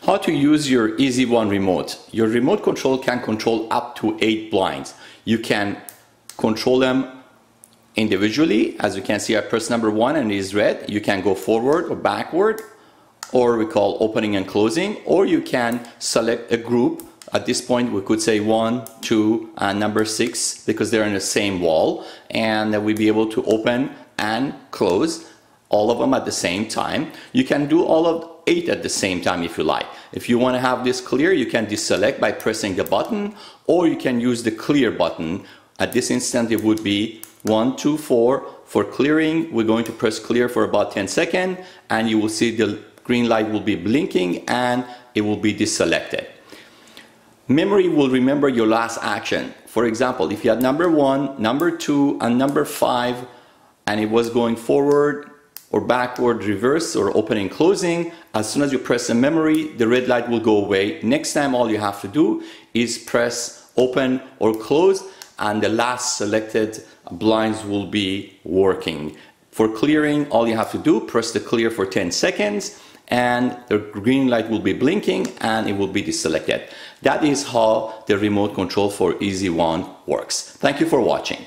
How to use your EZ1 remote. Your remote control can control up to 8 blinds. You can control them individually. As you can see, I press number 1 and it is red. You can go forward or backward, or we call opening and closing, or you can select a group. At this point we could say 1, 2 and number 6 because they're in the same wall, and we'll be able to open and close all of them at the same time. You can do all of 8 at the same time if you like. If you want to have this clear, you can deselect by pressing the button, or you can use the clear button. At this instant it would be 1, 2, 4. For clearing, we're going to press clear for about 10 seconds, and you will see the green light will be blinking and it will be deselected. Memory will remember your last action. For example, if you had number 1, number 2 and number 5 and it was going forward or backward, reverse or opening, closing, as soon as you press the memory, the red light will go away. Next time all you have to do is press open or close and the last selected blinds will be working. For clearing, all you have to do, press the clear for 10 seconds and the green light will be blinking and it will be deselected. That is how the remote control for EZ1 works. Thank you for watching.